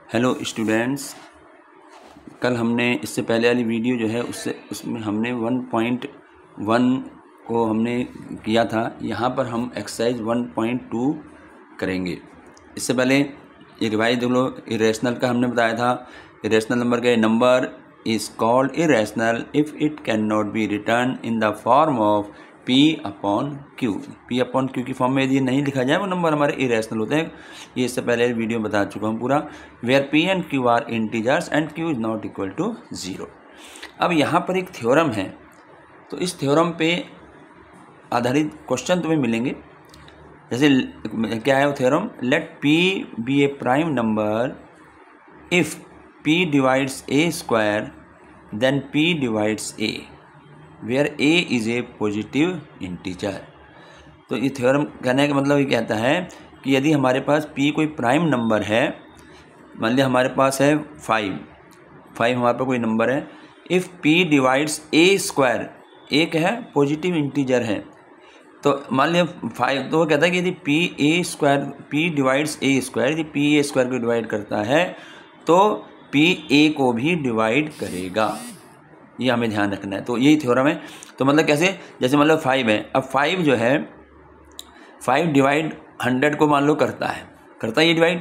Hello students, कल हमने इससे पहले वाली वीडियो जो है उसमें हमने 1.1 को हमने किया था। यहाँ पर हम एक्सरसाइज 1.2 करेंगे। इससे पहले ये रिवाइज देख लो। इरेशनल का हमने बताया था। इरेशनल नंबर का number is called irrational if it can not be return in the form of P upon Q। P upon Q की फॉर्म में यदि नहीं लिखा जाए वो नंबर हमारे इरेशनल होते हैं। ये इससे पहले वीडियो बता चुका हूँ पूरा। Where P and Q are integers and Q is not equal to 0। अब यहाँ पर एक थ्योरम है, तो इस थ्योरम पे आधारित क्वेश्चन तुम्हें मिलेंगे। जैसे क्या है वो theorem, let P be a prime number if P divides A square then P divides A where A is a positive integer. तो ये थ्योरम कहने का मतलब ये कहता है कि यदि हमारे पास P कोई प्राइम नंबर है, मान लिया हमारे पास है 5 हमारे पास कोई नंबर है। If P divides A square, एक है पॉजिटिव इंटीजर है, तो मान लिया 5, तो वो कहता है कि यदि P डिवाइड्स A स्क्वायर, यदि P A स्क्वायर को डिवाइड करता है तो P A को भी डिवाइड करेगा। ये हमें ध्यान रखना है। तो यही थ्योरम है। तो मतलब कैसे, जैसे मतलब 5 है, अब 5 जो है 5 डिवाइड 100 को मान लो करता है ये डिवाइड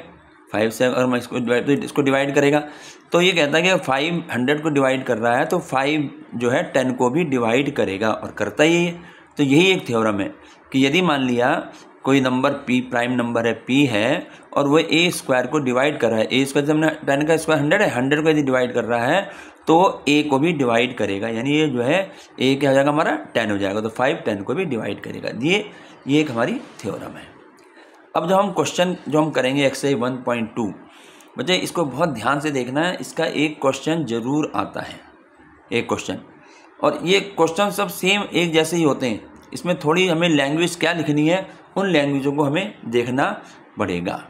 5 से, अगर मैं इसको डिवाइड तो इसको डिवाइड करेगा। तो ये कहता है कि 5 100 को डिवाइड कर रहा है तो 5 जो है 10 को भी डिवाइड करेगा और करता ही है। तो यही एक थ्योरम है कि यदि मान लिया कोई नंबर P प्राइम नंबर है, P है, और वो A स्क्वायर को डिवाइड कर रहा है। A स्क्वायर हमने 10 का स्क्वायर 100 है, 100 को यदि डिवाइड कर रहा है तो A को भी डिवाइड करेगा, यानी ये जो है A क्या हो जाएगा हमारा 10 हो जाएगा। तो 5 10 को भी डिवाइड करेगा। ये एक हमारी थ्योरम है। अब जो हम क्वेश्चन जो हम करेंगे एक्सरसाइज 1.2, बच्चे इसको बहुत ध्यान से देखना है। इसका एक क्वेश्चन जरूर आता है, एक क्वेश्चन, और ये क्वेश्चन सब सेम एक जैसे ही होते हैं। इसमें थोड़ी हमें लैंग्वेज क्या लिखनी है, उन लैंग्वेजों को हमें देखना पड़ेगा।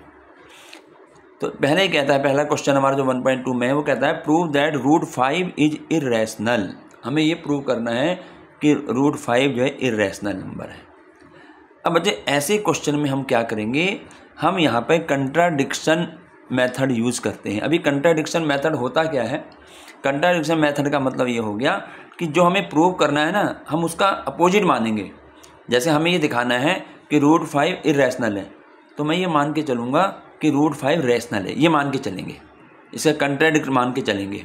तो पहले ही कहता है, पहला क्वेश्चन हमारा जो 1.2 में है वो कहता है प्रूव दैट √5 इज इरेशनल। हमें ये प्रूव करना है कि √5 जो है इरेशनल नंबर है। अब बच्चे ऐसे क्वेश्चन में हम क्या करेंगे, हम यहाँ पे कंट्राडिक्शन मेथड यूज़ करते हैं। अभी कंट्राडिक्शन मेथड होता क्या है, कंट्राडिक्शन मेथड का मतलब ये हो गया कि जो हमें प्रूव करना है ना, हम उसका अपोजिट मानेंगे। जैसे हमें ये दिखाना है कि √5 इरेशनल है, तो मैं ये मान के चलूँगा कि √5 रैशनल है, ये मान के चलेंगे। इसका कंट्राडिक्ट मान के चलेंगे,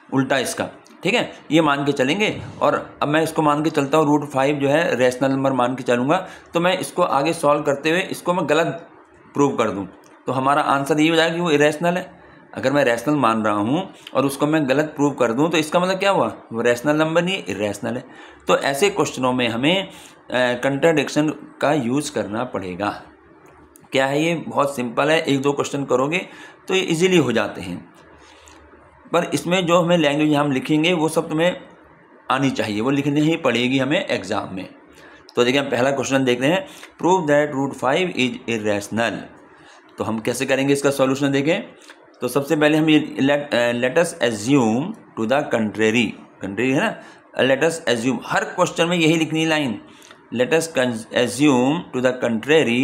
उल्टा इसका, ठीक है, ये मान के चलेंगे। और अब मैं इसको मान के चलता हूँ √5 जो है रैशनल नंबर मान के चलूँगा, तो मैं इसको आगे सॉल्व करते हुए इसको मैं गलत प्रूव कर दूँ तो हमारा आंसर ये हो जाएगा कि वो इरेशनल है। अगर मैं रैशनल मान रहा हूँ और उसको मैं गलत प्रूव कर दूँ तो इसका मतलब क्या हुआ, वो रैशनल नंबर नहीं इरेशनल है। तो ऐसे क्वेश्चनों में हमें कंट्राडिक्शन का यूज़ करना पड़ेगा। क्या है ये, बहुत सिंपल है, 1-2 क्वेश्चन करोगे तो ये इजीली हो जाते हैं। पर इसमें जो हमें लैंग्वेज हम लिखेंगे वो सब तुम्हें आनी चाहिए, वो लिखनी ही पड़ेगी हमें एग्जाम में। तो देखिए हम पहला क्वेश्चन देखते हैं, प्रूव दैट √5 इज इरेशनल। तो हम कैसे करेंगे इसका सॉल्यूशन देखें। तो सबसे पहले हम ये let us assume to the contrary है ना, लेट अस एज्यूम, हर क्वेश्चन में यही लिखनी line, let us assume to the contrary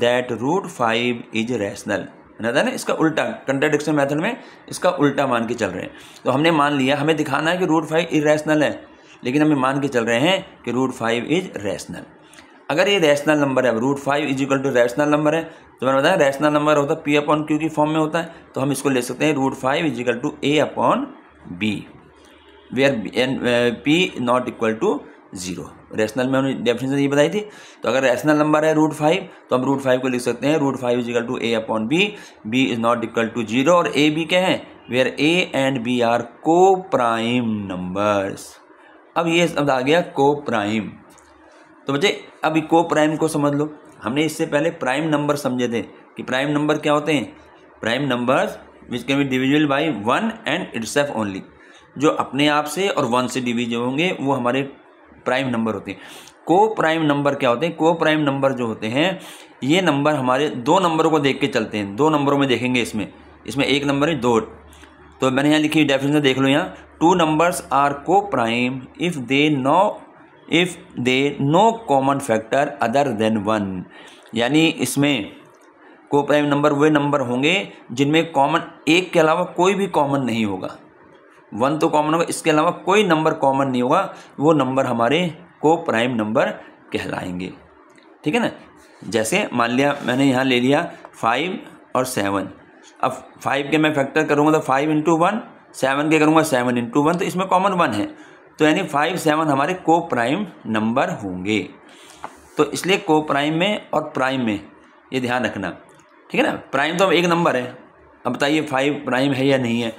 that √5 is rational। है ना, इसका उल्टा कंट्राडिक्शन मेथड में इसका उल्टा मान के चल रहे हैं। तो हमने मान लिया, हमें दिखाना है कि √5 इरेशनल है, लेकिन हमें मान के चल रहे हैं कि √5 इज रैशनल। अगर ये रैशनल नंबर है, √5 is equal to rational number है, तो मैंने बताया रैशनल नंबर होता है P अपॉन Q की फॉर्म में होता है। तो हम इसको ले सकते हैं √5 is equal to A upon B where P not equal to 0। Rational में हमने डेफिनेशन ये बताई थी। तो अगर रैशनल नंबर है √5 तो हम √5 को लिख सकते हैं √5 is equal to A upon B, B is not equal to 0, और A B क्या है, where A and B are coprime numbers. अब ये शब्द आ गया को प्राइम। तो बच्चे अभी को प्राइम को समझ लो। हमने इससे पहले प्राइम नंबर समझे थे कि प्राइम नंबर क्या होते हैं, prime numbers which can be divisible by 1 and itself only. जो अपने आप से और 1 से डिविजिबल होंगे वो हमारे प्राइम नंबर होते हैं। को प्राइम नंबर क्या होते हैं, को प्राइम नंबर जो होते हैं ये नंबर हमारे 2 नंबरों को देख के चलते हैं। 2 नंबरों में देखेंगे, इसमें एक नंबर है 2। तो मैंने यहाँ लिखी डेफिनेशन देख लो, यहाँ 2 नंबर्स आर को prime if they know common factor other than 1। यानी इसमें को प्राइम नंबर वे नंबर होंगे जिनमें कॉमन एक के अलावा कोई भी कॉमन नहीं होगा। 1 तो कॉमन होगा, इसके अलावा कोई नंबर कॉमन नहीं होगा, वो नंबर हमारे को प्राइम नंबर कहलाएंगे। ठीक है ना। जैसे मान लिया मैंने यहाँ ले लिया 5 और 7, अब 5 के मैं फैक्टर करूँगा तो 5 × 1, 7 के करूँगा 7 × 1, तो इसमें कॉमन 1 है, तो यानी 5, 7 हमारे को प्राइम नंबर होंगे। तो इसलिए को प्राइम में और प्राइम में ये ध्यान रखना। ठीक है ना। प्राइम तो अब एक नंबर है, अब बताइए 5 प्राइम है या नहीं है,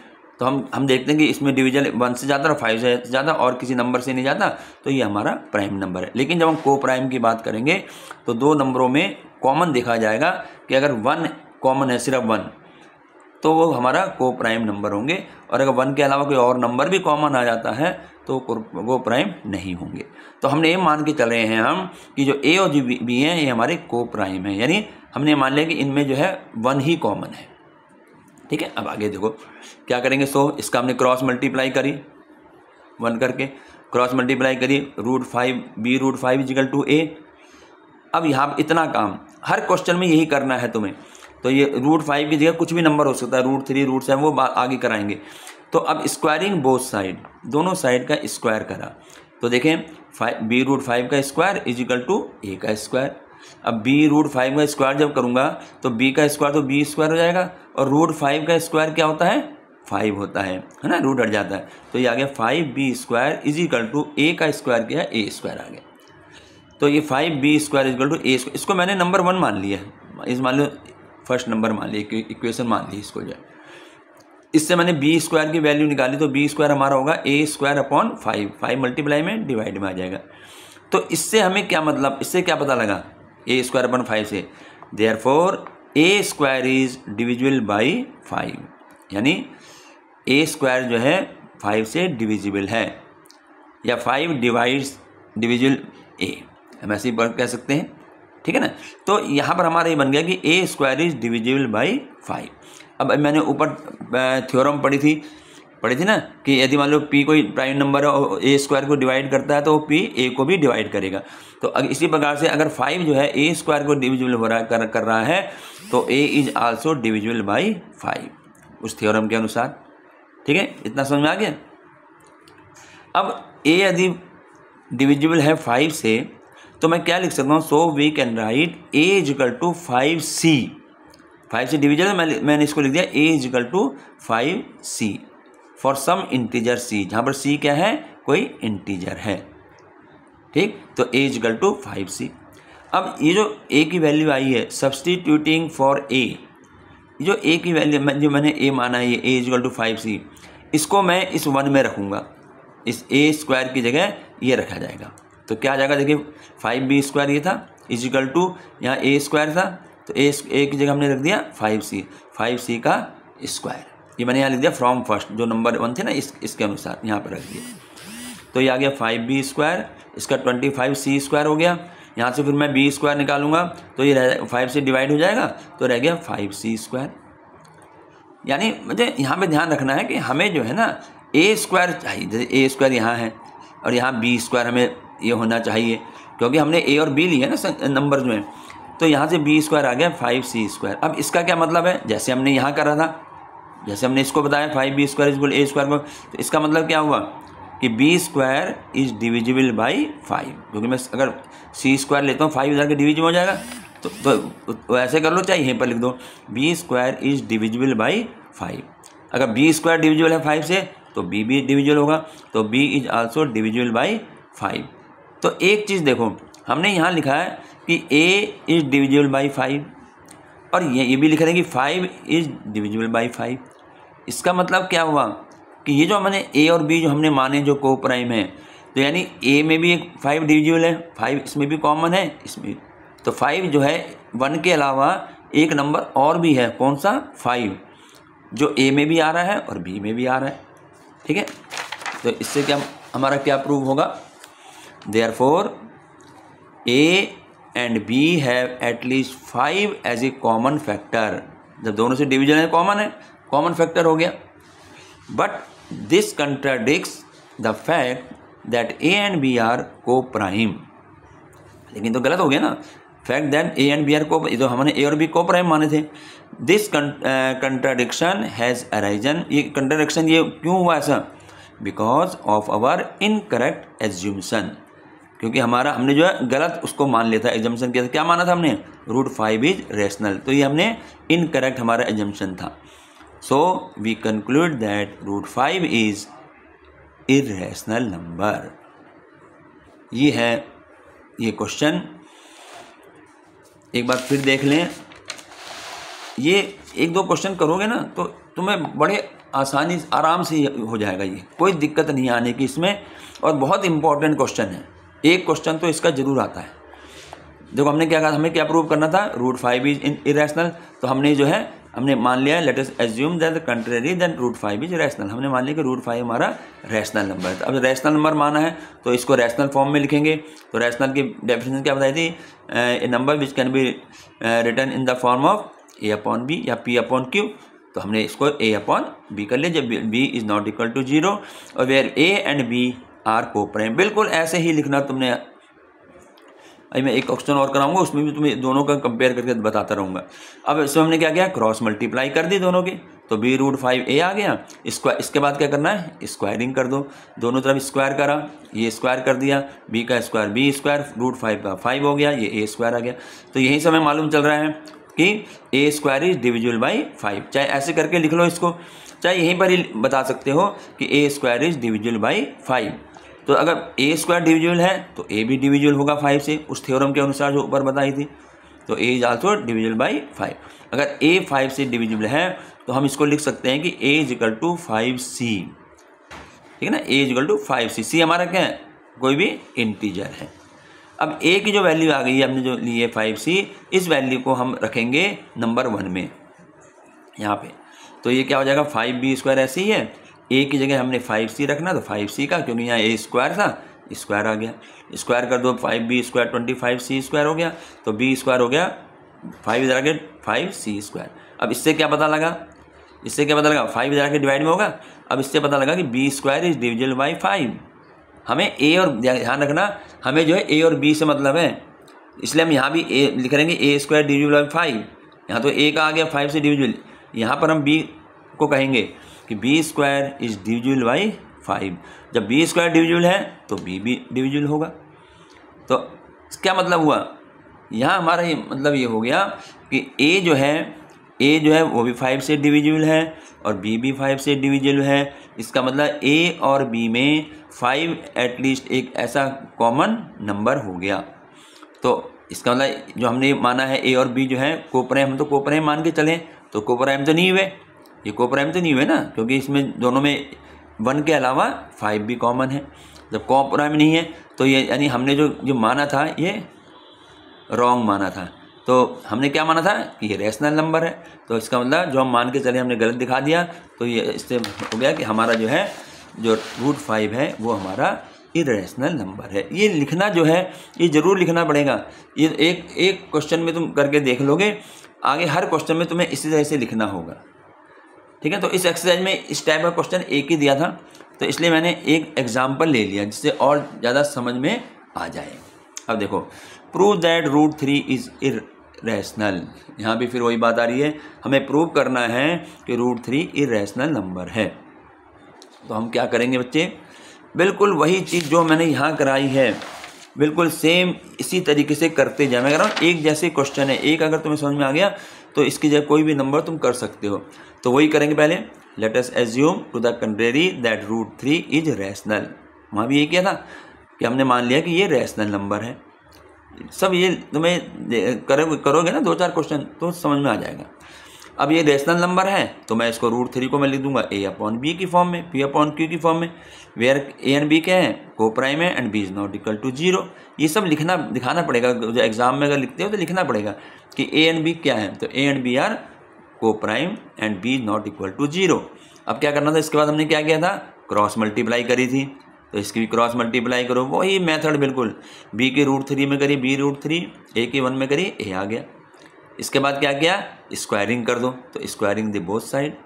तो हम देखते हैं कि इसमें डिवीजन 1 से ज़्यादा और 5 से ज़्यादा और किसी नंबर से नहीं जाता, तो ये हमारा प्राइम नंबर है। लेकिन जब हम को प्राइम की बात करेंगे तो 2 नंबरों में कॉमन देखा जाएगा कि अगर 1 कॉमन है, सिर्फ 1, तो वो हमारा को प्राइम नंबर होंगे, और अगर 1 के अलावा कोई और नंबर भी कॉमन आ जाता है तो को प्राइम नहीं होंगे। तो हमने ये मान के चल रहे हैं हम कि जो ए और जो बी हैं ये हमारे को प्राइम है, यानी हमने मान लिया कि इनमें जो है 1 ही कॉमन है। ठीक है। अब आगे देखो क्या करेंगे। सो इसका हमने क्रॉस मल्टीप्लाई करी 1 करके, क्रॉस मल्टीप्लाई करी √5 b√5 = a। अब यहाँ इतना काम हर क्वेश्चन में यही करना है तुम्हें, तो ये √5 की जगह कुछ भी नंबर हो सकता है, √3 √7, वो आगे कराएंगे। तो अब स्क्वायरिंग बोथ साइड, दोनों साइड का स्क्वायर करा, तो देखें b√5 का स्क्वायर = a का स्क्वायर। अब b√5 का स्क्वायर जब करूँगा तो b का स्क्वायर तो b स्क्वायर हो जाएगा, और √5 का स्क्वायर क्या होता है 5 होता है ना, रूट हट जाता है, तो ये आ गया 5b² = a का स्क्वायर क्या है a स्क्वायर आ गया। तो ये 5b² = a स्क्वायर, इसको मैंने नंबर 1 मान लिया है, इस मान लो फर्स्ट नंबर मान लिया, इक्वेशन मान ली इसको जो। इससे मैंने b² की वैल्यू निकाली, तो b² हमारा होगा a² 5 मल्टीप्लाई में डिवाइड में आ जाएगा। तो इससे हमें क्या मतलब, इससे क्या पता लगा a² 5 से, therefore a² is divisible by 5, यानी a² जो है 5 से डिविजिबल है, या 5 डिविजिबल a, हम ऐसे ही कह सकते हैं। ठीक है ना। तो यहाँ पर हमारा ये बन गया कि a² इज डिविजिबल बाई 5। अब मैंने ऊपर थ्योरम पढ़ी थी ना कि यदि मान लो p कोई प्राइम नंबर है और a² को डिवाइड करता है तो p a को भी डिवाइड करेगा। तो इसी प्रकार से अगर 5 जो है a² को डिविजिबल हो रहा है कर रहा है तो a is also divisible by 5 उस थ्योरम के अनुसार। ठीक है, इतना समझ में आ गया। अब a यदि डिविजिबल है 5 से तो मैं क्या लिख सकता हूँ, so we can write a = 5c। 5 से डिविजन है, मैंने इसको लिख दिया a = 5c for some integer c, जहाँ पर c क्या है, कोई इंटीजर है। ठीक, तो a = 5c। अब ये जो a की वैल्यू आई है सब्सटीट्यूटिंग फॉर a, जो a की वैल्यू जो मैंने a माना है ये a = 5c, इसको मैं इस 1 में रखूँगा, इस a² की जगह ये रखा जाएगा। तो क्या आ जाएगा, देखिए 5b² ये था = यहाँ a² था, तो a की जगह हमने रख दिया 5c का स्क्वायर। ये मैंने यहाँ लिख दिया फ्रॉम फर्स्ट, जो नंबर 1 थे ना इसके अनुसार यहाँ पर रख दिया। तो ये आ गया 5b², इसका 25c² हो गया। यहाँ से फिर मैं b² निकालूंगा तो ये रह 5 से डिवाइड हो जाएगा, तो रह गया 5c²। यानी मुझे यहाँ पे ध्यान रखना है कि हमें जो है ना a² चाहिए, जैसे a² यहाँ है और यहाँ b² हमें ये होना चाहिए, क्योंकि हमने a और b लिए ना नंबर में, तो यहाँ से b² आ गया 5c²। अब इसका क्या मतलब है, जैसे हमने यहाँ करा था, जैसे हमने इसको बताया 5b² = a², तो इसका मतलब क्या हुआ कि b² इज डिविजिबल बाई 5, क्योंकि मैं अगर c² लेता हूँ 5 इधर के डिविजिबल हो जाएगा, तो ऐसे कर लो, चाहे यहीं पर लिख दो b² इज डिविजिबल बाई 5। अगर b² डिविजिबल है 5 से तो b भी डिविजिबल होगा, तो b is also divisible by 5। तो एक चीज़ देखो, हमने यहाँ लिखा है कि a इज डिविजिबल बाई 5, और ये भी लिख रहे हैं कि 5 इज डिविजिबल बाई 5। इसका मतलब क्या हुआ कि ये जो मैंने a और b जो हमने माने जो को प्राइम है, तो यानी a में भी एक 5 डिविजिबल है, 5 इसमें भी कॉमन है, इसमें, तो 5 जो है 1 के अलावा एक नंबर और भी है, कौन सा 5, जो a में भी आ रहा है और b में भी आ रहा है। ठीक है, तो इससे क्या हमारा क्या प्रूव होगा, therefore a and b have at least 5 as a common factor. जब दोनों से डिवीजन है, कॉमन फैक्टर हो गया। But this contradicts the fact that a and b are coprime. लेकिन तो गलत हो गया ना, fact that a and b are को, तो हमने ए और बी को प्राइम माने थे। दिस कंट्राडिक्शन हैज़ अराइजन, ये कंट्राडिक्शन ये क्यों हुआ ऐसा? बिकॉज ऑफ आवर इनकरेक्ट एज्यूमशन, क्योंकि हमने जो है गलत उसको मान लिया था, एजम्पशन किया था। क्या माना था हमने? रूट 5 इज रेशनल, तो ये हमने इनकरेक्ट हमारा एजम्पशन था। So we conclude that root 5 is irrational number. ये है ये क्वेश्चन, एक बार फिर देख लें। ये एक दो क्वेश्चन करोगे ना तो तुम्हें बड़े आसानी आराम से हो जाएगा, ये कोई दिक्कत नहीं आने की इसमें, और बहुत इंपॉर्टेंट क्वेश्चन है। एक क्वेश्चन तो इसका जरूर आता है। देखो हमने क्या कहा, हमें क्या प्रूव करना था? रूट 5 इज इरेशनल, तो हमने जो है हमने मान लिया, let us assume that the contrary that root 5 is rational. हमने मान लिया कि रूट 5 हमारा रैशनल नंबर है। अब रैशनल नंबर माना है तो इसको रैशनल फॉर्म में लिखेंगे। तो रैशनल की डेफिनेशन क्या बताई थी? A number which can be written in the form of a upon b या पी अपॉन क्यू। तो हमने इसको ए अपॉन बी कर लिया जब b is not equal to 0 और where a and b are coprime. बिल्कुल ऐसे ही लिखना तुमने। अभी मैं एक क्वेश्चन और कराऊंगा, उसमें भी तुम्हें दोनों का कंपेयर करके बताता रहूँगा। अब इसमें हमने क्या किया? क्रॉस मल्टीप्लाई कर दी दोनों की, तो बी रूट 5 ए आ गया। इसके बाद क्या करना है? स्क्वायरिंग कर दो, दोनों तरफ स्क्वायर करा, ये स्क्वायर कर दिया, बी का स्क्वायर बी स्क्वायर, रूट 5 का 5 हो गया, ये ए स्क्वायर आ गया। तो यहीं से हमें मालूम चल रहा है कि ए स्क्वायर इज डिविजिबल बाई 5। चाहे ऐसे करके लिख लो इसको, चाहे यहीं पर ही बता सकते हो कि ए स्क्वायर इज डिविजिबल बाई 5। तो अगर ए स्क्वायर डिविजिबल है तो ए भी डिविजिबल होगा 5 से, उस थ्योरम के अनुसार जो ऊपर बताई थी। तो ए इज आल्सो डिविजिबल बाई 5। अगर ए 5 से डिविजिबल है तो हम इसको लिख सकते हैं कि ए इज इक्वल टू 5c। ठीक है ना, ए इज इक्वल टू 5c। सी हमारा क्या है? कोई भी इंटीजर है। अब ए की जो वैल्यू आ गई है, हमने जो ली है 5c, इस वैल्यू को हम रखेंगे नंबर 1 में यहाँ पे। तो ये क्या हो जाएगा? 5b स्क्वायर ऐसे ही है, ए की जगह हमने 5c रखना, तो 5c का, क्योंकि यहाँ ए स्क्वायर था, स्क्वायर आ गया। स्क्वायर कर दो, 5b स्क्वायर 25c स्क्वायर हो गया, तो b स्क्वायर हो गया 5 इधर आके 5c स्क्वायर। अब इससे क्या पता लगा? इससे क्या पता लगा? 5 इधर आके डिवाइड में होगा। अब इससे पता लगा कि b square is divisible by 5। हमें ए और ध्यान रखना, हमें जो है ए और बी से मतलब है, इसलिए हम यहाँ भी ए लिख रहेंगे, ए स्क्वायर डिविजिबल बाई 5। यहाँ तो ए का आ गया 5 से डिविजिबल, यहाँ पर हम बी को कहेंगे कि b square is divisible by 5। जब बी स्क्वायर डिविजिबल है तो बी भी डिविजिबल होगा। तो क्या मतलब हुआ? यहाँ हमारा ये मतलब ये हो गया कि ए जो है वो भी 5 से डिविजिबल है और बी भी 5 से डिविजिबल है। इसका मतलब ए और बी में 5 एटलीस्ट एक ऐसा कॉमन नंबर हो गया। तो इसका मतलब जो हमने माना है ए और बी जो है कोप्राइम, हम तो कोप्राइम मान के चलें, तो कोप्राइम तो नहीं हुए, ये कोप्राइम तो नहीं हुए ना, क्योंकि इसमें दोनों में 1 के अलावा 5 भी कॉमन है। जब कोप्राइम नहीं है तो ये यानी हमने जो माना था ये रॉन्ग माना था। तो हमने क्या माना था कि ये रैशनल नंबर है, तो इसका मतलब जो हम मान के चले हमने गलत दिखा दिया। तो ये इससे हो गया कि हमारा जो है जो रूट 5 है वो हमारा इरेशनल नंबर है। ये लिखना जो है ये ज़रूर लिखना पड़ेगा। ये एक क्वेश्चन में तुम करके देख लोगे, आगे हर क्वेश्चन में तुम्हें इसी तरह से लिखना होगा। ठीक है, तो इस एक्सरसाइज में इस टाइप का क्वेश्चन एक ही दिया था, तो इसलिए मैंने एक एग्जाम्पल ले लिया जिससे और ज़्यादा समझ में आ जाए। अब देखो, prove that root 3 is irrational. यहाँ भी फिर वही बात आ रही है, हमें प्रूव करना है कि रूट 3 इरेशनल नंबर है। तो हम क्या करेंगे बच्चे? बिल्कुल वही चीज़ जो मैंने यहाँ कराई है, बिल्कुल सेम इसी तरीके से करते जाए। मैं कह रहा हूँ एक जैसे क्वेश्चन है, एक अगर तुम्हें समझ में आ गया तो इसकी जगह कोई भी नंबर तुम कर सकते हो। तो वही करेंगे पहले। Let us assume to the contrary that root 3 is rational. वहाँ भी यही किया था कि हमने मान लिया कि ये रैशनल नंबर है। सब ये तुम्हें करोगे ना 2-4 क्वेश्चन तो समझ में आ जाएगा। अब ये रैशनल नंबर है तो मैं इसको रूट 3 को मैं लिख दूंगा ए अपॉन बी की फॉर्म में, पी अपॉन क्यू की फॉर्म में, वेयर ए एंड बी क्या है? को प्राइम है and b is not equal to 0। ये सब दिखाना पड़ेगा, जो एग्जाम में अगर लिखते हो तो लिखना पड़ेगा कि ए एंड बी क्या है। तो a and b are coprime and b is not equal to 0। अब क्या करना था? इसके बाद हमने क्या किया था? क्रॉस मल्टीप्लाई करी थी, तो इसकी भी क्रॉस मल्टीप्लाई करो, वही मेथड बिल्कुल। बी के रूट 3 में करी बी रूट 3, ए के 1 में करी ए आ गया। इसके बाद क्या किया? स्क्वायरिंग कर दो, तो squaring the both side.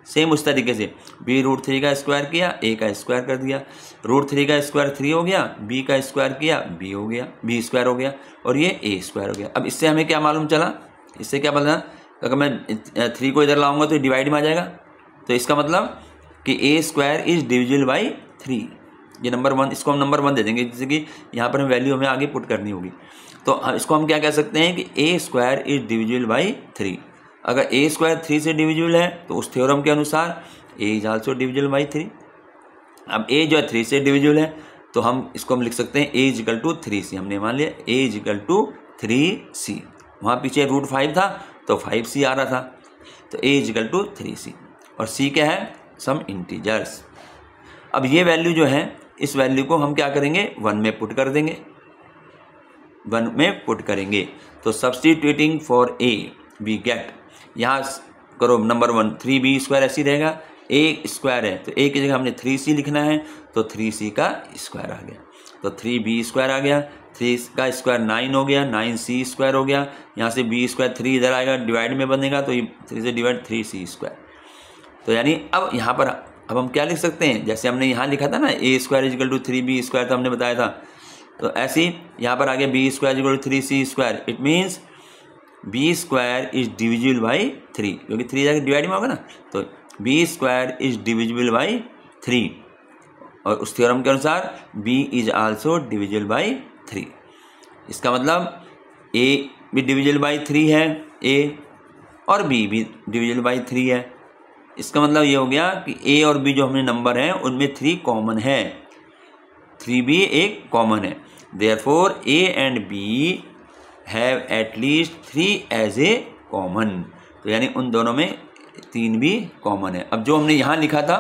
Same उस तरीके से b√3 का स्क्वायर किया, a का स्क्वायर कर दिया, √3 का स्क्वायर 3 हो गया, b का स्क्वायर किया b हो गया, b स्क्वायर हो गया और ये a स्क्वायर हो गया। अब इससे हमें क्या मालूम चला, इससे क्या पता, अगर मैं 3 को इधर लाऊंगा तो डिवाइड में आ जाएगा, तो इसका मतलब कि a square is divisible by 3। ये नंबर 1, इसको हम नंबर 1 दे देंगे, जैसे कि यहाँ पर हमें वैल्यू हमें आगे पुट करनी होगी। तो इसको हम क्या कह सकते हैं कि a square is divisible by 3। अगर a स्क्वायर 3 से डिविजिबल है तो उस थ्योरम के अनुसार a is also divisible by 3। अब a जो है 3 से डिविजिबल है तो हम इसको हम लिख सकते हैं a is equal to 3c। हमने मान लिया a is equal to 3c। वहाँ पीछे √5 था तो 5c आ रहा था, तो a is equal to 3c और c क्या है, सम इंटीजर्स। अब ये वैल्यू जो है, इस वैल्यू को हम क्या करेंगे, 1 में पुट कर देंगे, 1 में पुट करेंगे। तो substituting for a we get, यहाँ करो नंबर 1 3b स्क्वायर ऐसी रहेगा, a स्क्वायर है तो a की जगह हमने 3c लिखना है, तो 3c का स्क्वायर आ गया, तो 3b स्क्वायर आ गया, 3 का स्क्वायर 9 हो गया, 9c स्क्वायर हो गया, यहाँ से b स्क्वायर 3 इधर आएगा, डिवाइड में बनेगा तो ये 3 से डिवाइड 3c स्क्वायर। तो यानी अब यहाँ पर अब हम क्या लिख सकते हैं, जैसे हमने यहाँ लिखा था ना a square is equal to 3b square, तो हमने बताया था, तो ऐसे ही यहाँ पर आगे b square is equal to 3c square. It means b square is divisible by 3, क्योंकि 3 जाके डिवाइड में होगा ना, तो b square is divisible by 3 और उस थ्योरम के अनुसार b is also divisible by 3। इसका मतलब a भी डिविजिबल बाई 3 है a, और b भी डिविजिबल बाई 3 है। इसका मतलब ये हो गया कि a और b जो हमने नंबर हैं उनमें 3 कॉमन है, 3b एक कॉमन है, therefore a and b have at least 3 as a common. तो यानी उन दोनों में 3 भी कॉमन है। अब जो हमने यहाँ लिखा था,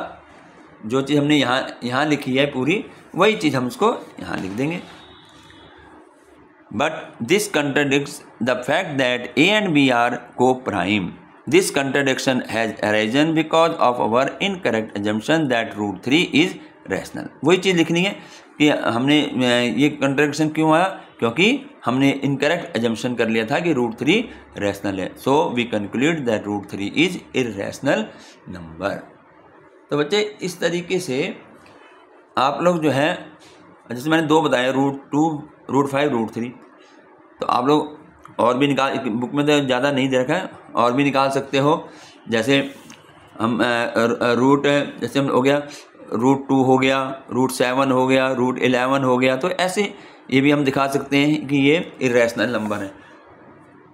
जो चीज़ हमने यहाँ लिखी है पूरी, वही चीज़ हम उसको यहाँ लिख देंगे। But this contradicts the fact that a and b are coprime. This contradiction has arisen because of our incorrect assumption that √3 is rational. वही चीज़ लिखनी है कि हमने ये कंट्राडिक्शन क्यों आया, क्योंकि हमने इनकरेक्ट एजम्पशन कर लिया था कि √3 रैशनल है। So we conclude that √3 is irrational number. तो बच्चे इस तरीके से आप लोग जो है, जैसे मैंने 2 बताया, √2, √5, √3, तो आप लोग और भी निकाल, बुक में तो ज़्यादा नहीं दे रखा है, और भी निकाल सकते हो। जैसे हम रूट, जैसे हम हो गया √2 हो गया, √7 हो गया, √11 हो गया, तो ऐसे ये भी हम दिखा सकते हैं कि ये इरैशनल नंबर है।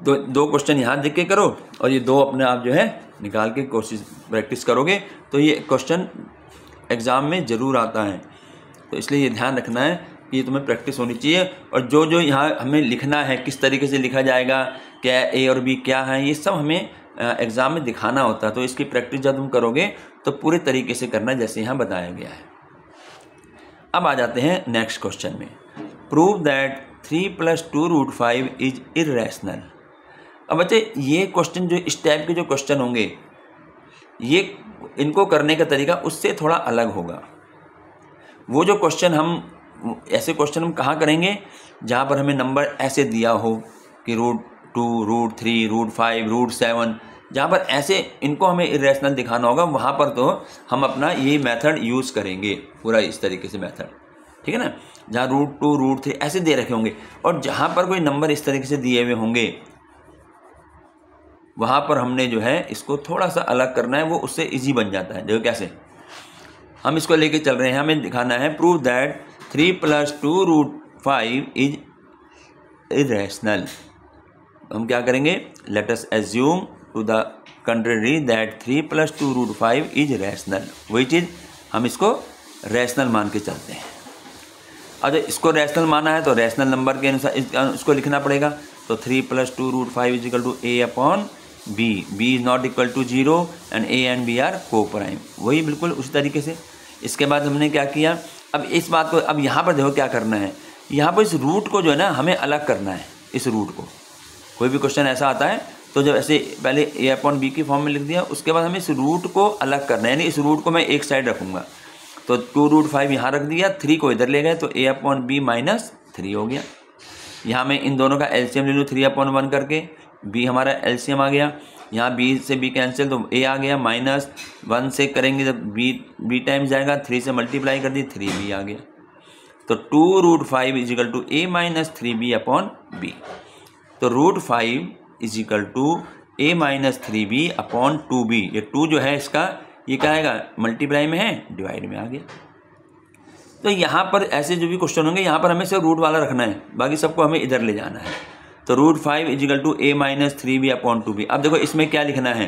तो 2 क्वेश्चन यहाँ देख के करो और ये 2 अपने आप जो है निकाल के कोशिश प्रैक्टिस करोगे तो ये क्वेश्चन एग्ज़ाम में ज़रूर आता है। तो इसलिए ये ध्यान रखना है कि ये तुम्हें प्रैक्टिस होनी चाहिए, और जो जो यहाँ हमें लिखना है, किस तरीके से लिखा जाएगा, क्या a और b क्या है, ये सब हमें एग्ज़ाम में दिखाना होता है। तो इसकी प्रैक्टिस जब तुम करोगे तो पूरे तरीके से करना जैसे यहाँ बताया गया है। अब आ जाते हैं नेक्स्ट क्वेश्चन में। Prove that 3 + 2 √5 is irrational. अब बच्चे ये क्वेश्चन, जो इस टाइप के जो क्वेश्चन होंगे, ये इनको करने का तरीका उससे थोड़ा अलग होगा। वो जो क्वेश्चन हम, ऐसे क्वेश्चन हम कहाँ करेंगे जहाँ पर हमें नंबर ऐसे दिया हो कि √2, √3, √5, √7, जहाँ पर ऐसे इनको हमें इरैशनल दिखाना होगा, वहाँ पर तो हम अपना ये मेथड यूज़ करेंगे, पूरा इस तरीके से मेथड, ठीक है ना। जहाँ √2, √3 ऐसे दे रखे होंगे और जहाँ पर कोई नंबर इस तरीके से दिए हुए होंगे, वहाँ पर हमने जो है इसको थोड़ा सा अलग करना है, वो उससे इजी बन जाता है। देखो कैसे हम इसको लेके चल रहे हैं, हमें दिखाना है प्रूव दैट 3 + 2 √5 इज इरैशनल। हम क्या करेंगे, let us assume to the contrary that 3 + 2 √5 is rational. वही चीज़ हम इसको रैशनल मान के चलते हैं। अगर इसको रैशनल माना है तो रैशनल नंबर के अनुसार इसको लिखना पड़ेगा। तो 3 + 2 √5 is equal to a/b, b is not equal to 0 and a and b are coprime. वही बिल्कुल उसी तरीके से। इसके बाद हमने क्या किया, अब इस बात को, अब यहाँ पर देखो क्या करना है, यहाँ पर इस रूट को जो है ना हमें अलग करना है। इस रूट को, कोई भी क्वेश्चन ऐसा आता है तो जब ऐसे पहले a/b की फॉर्म में लिख दिया, उसके बाद हमें इस रूट को अलग करना है, यानी इस रूट को मैं एक साइड रखूँगा। तो 2 √5 यहाँ रख दिया, 3 को इधर ले गए तो a/b - 3 हो गया। यहाँ मैं इन दोनों का एलसीएम ले लूँ 3/1 करके, b हमारा एलसीएम आ गया। यहाँ बी से बी कैंसिल तो ए आ गया, -1 से करेंगे जब बी टाइम्स जाएगा, 3 से मल्टीप्लाई कर दी 3b आ गया। तो 2√5 is equal to a minus 3b upon b। तो √5 is equal to a minus 3b upon 2b। ये 2 जो है इसका ये क्या आएगा, मल्टीप्लाई में है, डिवाइड में आ गया। तो यहाँ पर ऐसे जो भी क्वेश्चन होंगे यहाँ पर हमें सिर्फ रूट वाला रखना है, बाकी सबको हमें इधर ले जाना है। तो √5 is equal to a minus 3b upon 2b। अब देखो इसमें क्या लिखना है,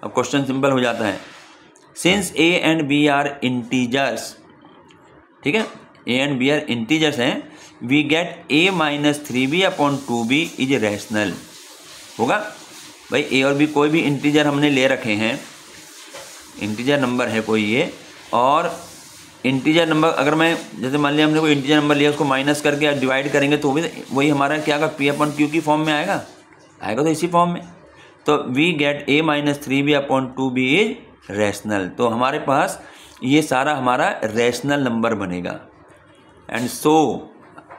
अब क्वेश्चन सिंपल हो जाता है। Since a and b are integers, ठीक है, a and b are integers हैं, we get a minus 3b upon 2b is rational. होगा भाई, a और b कोई भी इंटीजर हमने ले रखे हैं, इंटीजर नंबर है कोई ये, और इंटीजर नंबर अगर मैं जैसे मान लिया हमने कोई इंटीजर नंबर लिया, उसको माइनस करके डिवाइड करेंगे तो भी वही हमारा क्या आएगा, p अपॉन q की फॉर्म में आएगा तो इसी फॉर्म में। तो we get a minus 3b upon 2b is rational. तो हमारे पास ये सारा हमारा रैशनल नंबर बनेगा। एंड सो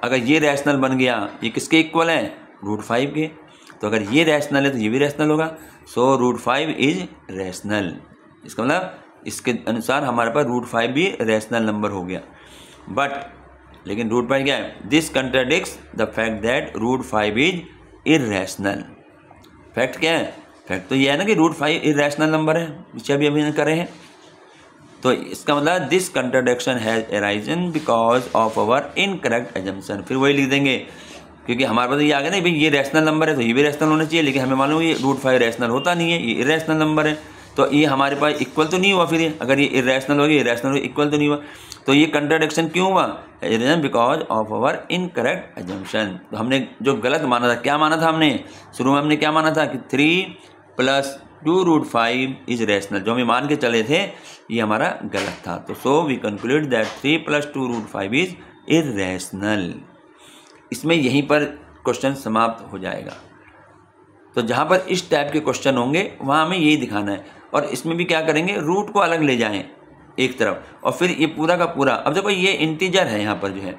अगर ये रैशनल बन गया, ये किसके इक्वल है, √5 के। तो अगर ये रैशनल है तो ये भी रैशनल होगा। सो √5 इज रैशनल। इसका मतलब इसके अनुसार हमारे पास √5 भी रैशनल नंबर हो गया। बट लेकिन √5 क्या है, this contradicts the fact that √5 is irrational. Fact क्या है, फैक्ट तो ये है ना कि √5 इरैशनल नंबर है, पीछे भी अभी करे हैं। तो इसका मतलब this contradiction has arisen because of our incorrect assumption. फिर वही लिख देंगे, क्योंकि हमारे पास ये आ गया ना भाई ये रैशनल नंबर है तो ये भी रैशनल होना चाहिए, लेकिन हमें मालूम है ये √5 रैशनल होता नहीं है, ये इरैशनल नंबर है। तो ये हमारे पास इक्वल तो नहीं हुआ, फिर ये अगर ये इरैशनल हो गया, इरैशनल इक्वल तो नहीं हुआ। तो ये कंट्राडिक्शन क्यों हुआ, reason because of our incorrect assumption. तो हमने जो गलत माना था, क्या माना था हमने शुरू में, हमने क्या माना था कि 3 + 2√5 इज रैशनल। जो हमें मान के चले थे ये हमारा गलत था। तो so we conclude that 3 + 2√5 is irrational. इसमें यहीं पर क्वेश्चन समाप्त हो जाएगा। तो जहाँ पर इस टाइप के क्वेश्चन होंगे वहाँ हमें यही दिखाना है। और इसमें भी क्या करेंगे, रूट को अलग ले जाएं एक तरफ, और फिर ये पूरा का पूरा। अब देखो ये इंटीजर है, यहाँ पर जो है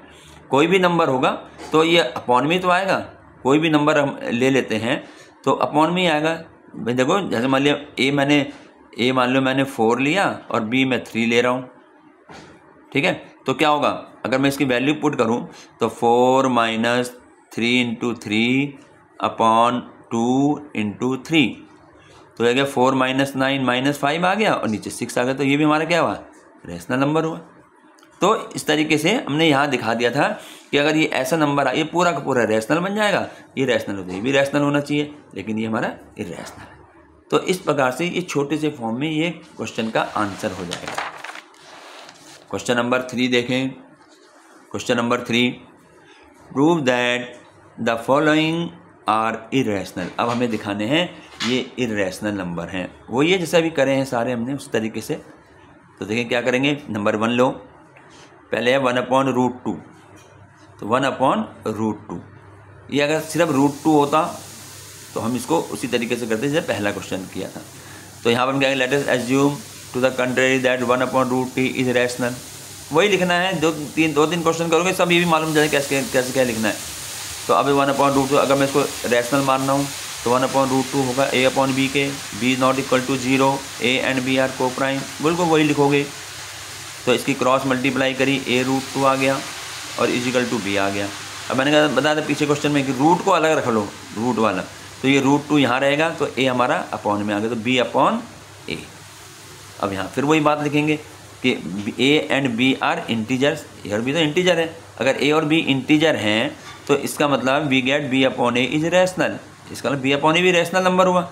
कोई भी नंबर होगा तो ये अपॉन में तो आएगा। कोई भी नंबर हम ले लेते हैं तो अपॉन में ही आएगा। भाई देखो जैसे मान लिया ए मान लो मैंने 4 लिया और b मैं 3 ले रहा हूँ, ठीक है। तो क्या होगा, अगर मैं इसकी वैल्यू पुट करूँ तो 4 - 3 × 3 अपॉन 2 × 3, तो ये गया 4 - 9 - 5 आ गया और नीचे 6 आ गया। तो ये भी हमारा क्या हुआ, रैशनल नंबर हुआ। तो इस तरीके से हमने यहाँ दिखा दिया था कि अगर ये ऐसा नंबर आ, ये पूरा का पूरा रैशनल बन जाएगा, ये रैशनल होता है, ये भी रैशनल होना चाहिए, लेकिन ये हमारा इरैशनल है। तो इस प्रकार से ये छोटे से फॉर्म में ये क्वेश्चन का आंसर हो जाएगा। क्वेश्चन नंबर 3 देखें। Question number 3, prove that the following are irrational. अब हमें दिखाने हैं ये इरैशनल नंबर हैं। वो ये जैसा भी करे हैं सारे हमने उस तरीके से। तो देखें क्या करेंगे, नंबर 1 लो, पहले है 1/√2। तो 1/√2, ये अगर सिर्फ √2 होता तो हम इसको उसी तरीके से करते जैसे पहला क्वेश्चन किया था। तो यहाँ पर हम क्या करेंगे, let us assume to the contrary that 1/√t is rational. वही लिखना है, दो तीन क्वेश्चन करोगे सब ये भी मालूम जाए कैसे क्या लिखना है। तो अब 1/√2 अगर मैं इसको रैशनल मानना हूँ तो 1/√2 होगा a/b के, b ≠ 0, a and b are coprime, बिल्कुल वही लिखोगे। तो इसकी क्रॉस मल्टीप्लाई करी, a√2 आ गया और = b आ गया। अब मैंने कहा बताया था पीछे क्वेश्चन में कि रूट को अलग रख लो, रूट वाला, तो ये √2 यहाँ रहेगा तो a हमारा अपॉन में आ गया, तो b/a। अब यहाँ फिर वही बात लिखेंगे कि a and b are integers, a और b तो इंटीजर है। अगर a और b इंटीजर हैं तो इसका मतलब we get b/a is rational. इसका मतलब b/a भी रैशनल नंबर हुआ,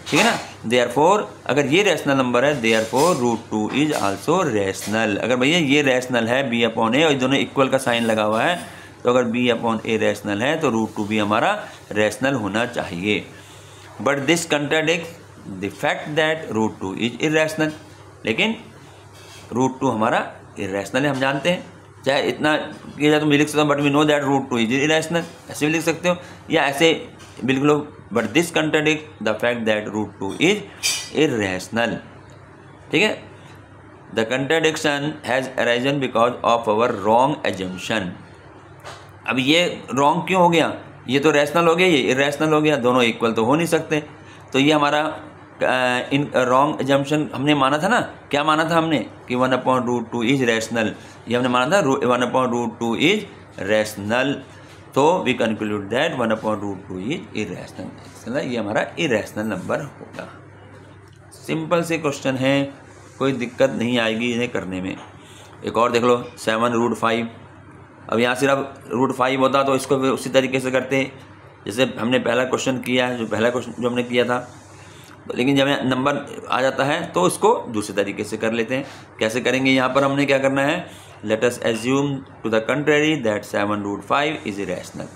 ठीक है ना। देयरफॉर अगर ये रैशनल नंबर है, देयरफॉर √2 इज आल्सो रैशनल। अगर भैया ये रैशनल है b/a और दोनों इक्वल का साइन लगा हुआ है, तो अगर b/a रैशनल है तो √2 भी हमारा रैशनल होना चाहिए। But this contradicts the fact that √2 is irrational. लेकिन √2 हमारा इरैशनल है, हम जानते हैं। चाहे इतना किया जाए तो मैं लिख सकता हूँ but we know that √2 is irrational, ऐसे भी लिख सकते हो, या ऐसे बिल्कुल। But this contradict the fact that √2 is irrational, ठीक है। The contradiction has arisen because of our wrong assumption. अब ये रॉन्ग क्यों हो गया, ये तो रैशनल हो गया, ये इरैशनल हो गया, दोनों इक्वल तो हो नहीं सकते। तो ये हमारा इन रॉन्ग एजम्पशन हमने माना था ना, क्या माना था हमने कि 1/√2 इज रैशनल, ये हमने माना था 1/√2 इज रैशनल, तो we conclude that 1/√2 is irrational, ये हमारा इरेशनल नंबर होगा। सिंपल से क्वेश्चन है, कोई दिक्कत नहीं आएगी इन्हें करने में। एक और देख लो 7√5। अब यहाँ सिर्फ √5 होता तो इसको भी उसी तरीके से करते जैसे हमने पहला क्वेश्चन किया है, जो पहला क्वेश्चन जो हमने किया था। तो लेकिन जब नंबर आ जाता है तो इसको दूसरे तरीके से कर लेते हैं। कैसे करेंगे, यहाँ पर हमने क्या करना है, let us assume to the contrary that 7√5 is irrational.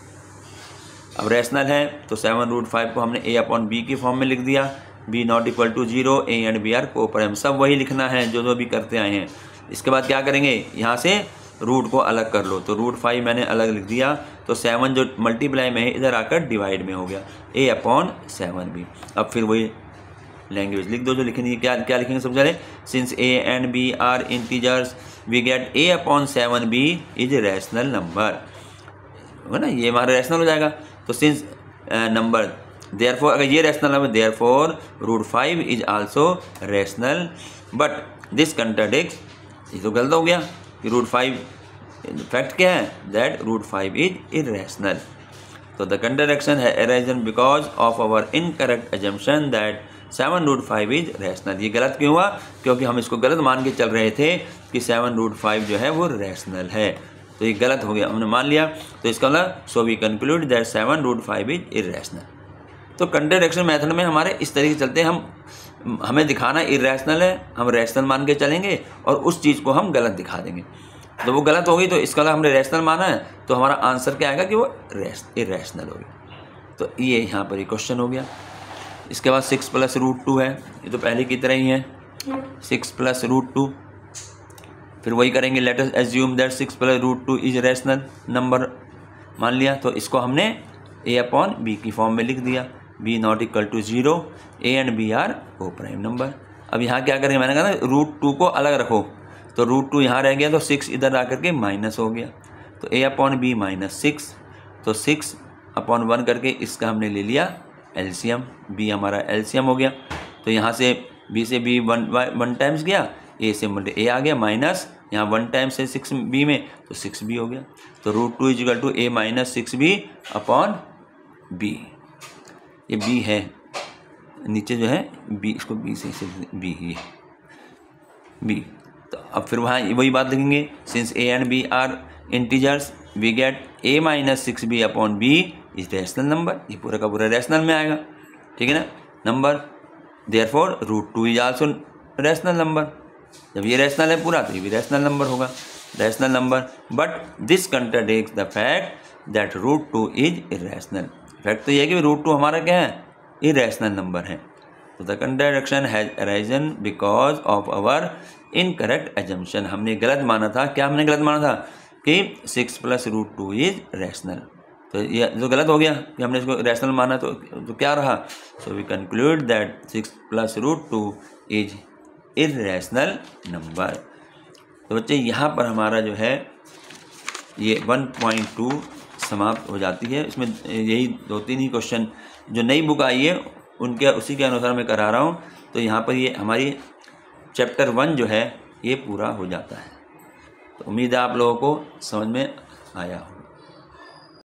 अब रैशनल है तो 7√5 को हमने a/b की फॉर्म में लिख दिया, b not equal to 0, a and b are coprime, सब वही लिखना है जो भी करते आए हैं। इसके बाद क्या करेंगे, यहाँ से रूट को अलग कर लो, तो √5 मैंने अलग लिख दिया, तो 7 जो मल्टीप्लाई में है इधर आकर डिवाइड में हो गया, a/7b। अब फिर वही लैंग्वेज लिख दो जो लिखेंगे, क्या क्या लिखेंगे सब चले, since a and b are integers we get a/7b is rational number, है ना, ये हमारा रैशनल हो जाएगा। तो सिंस नंबर देयरफॉर, अगर ये rational number therefore √5 is also rational, but this contradicts, ये तो गलत हो गया कि √5 फैक्ट क्या है, दैट √5 इज इरेशनल। तो द कंट्राडिक्शन है arisen because of our incorrect assumption that 7√5 is rational. ये गलत क्यों हुआ, क्योंकि हम इसको गलत मान के चल रहे थे कि 7√5 जो है वो रैशनल है, तो ये गलत हो गया, हमने मान लिया। तो इसका मतलब so we conclude that 7√5 is irrational. तो कंट्राडिक्शन मेथड में हमारे इस तरीके से चलते हैं, हमें दिखाना इरेशनल है, हम रैशनल मान के चलेंगे और उस चीज़ को हम गलत दिखा देंगे। तो वो गलत होगी तो इसका मतलब हमने रैशनल माना है, तो हमारा आंसर क्या आएगा कि वो इरेशनल होगी। तो ये यहाँ पर ही क्वेश्चन हो गया। इसके बाद 6 + √2 है, ये तो पहले की तरह ही है, 6 + √2। फिर वही करेंगे, let us assume that 6 + √2 is rational number मान लिया, तो इसको हमने a/b की फॉर्म में लिख दिया, b not equal to 0, a and b are coprime number. अब यहाँ क्या करेंगे, मैंने कहा ना √2 को अलग रखो, तो √2 यहाँ रह गया, तो 6 इधर आकर के माइनस हो गया, तो a/b -6, तो 6/1 करके इसका हमने ले लिया एलसीएम, b हमारा एलसीएम हो गया। तो यहाँ से b से b 1 टाइम्स गया, a से a आ गया, माइनस यहाँ 1 टाइम्स से 6b में, तो 6b हो गया। तो √2 इज टू a - 6b/b, ये b है नीचे जो है b, इसको b से b ही b। तो अब फिर वहाँ वही बात लिखेंगे, since a and b are integers we get a - 6b/b is rational number, ये पूरा का पूरा रैशनल में आएगा, ठीक है ना number. Therefore √2 is also rational number, जब ये रैशनल है पूरा तो ये भी रैशनल नंबर होगा, rational number. But this contradicts the fact that √2 is irrational. Fact तो ये है कि √2 हमारा क्या है, इरेशनल नंबर है। तो the contradiction has arisen because of our incorrect assumption, हमने गलत माना था, क्या हमने गलत माना था कि 6 + √2 इज रैशनल, तो ये जो गलत हो गया कि हमने इसको रैशनल माना, तो क्या रहा, so we conclude that 6 + √2 is irrational number. तो बच्चे यहाँ पर हमारा जो है ये 1.2 समाप्त हो जाती है। इसमें यही 2-3 ही क्वेश्चन जो नई बुक आई है उनके उसी के अनुसार मैं करा रहा हूँ। तो यहाँ पर ये हमारी चैप्टर 1 जो है ये पूरा हो जाता है। तो उम्मीद है आप लोगों को समझ में आया हो।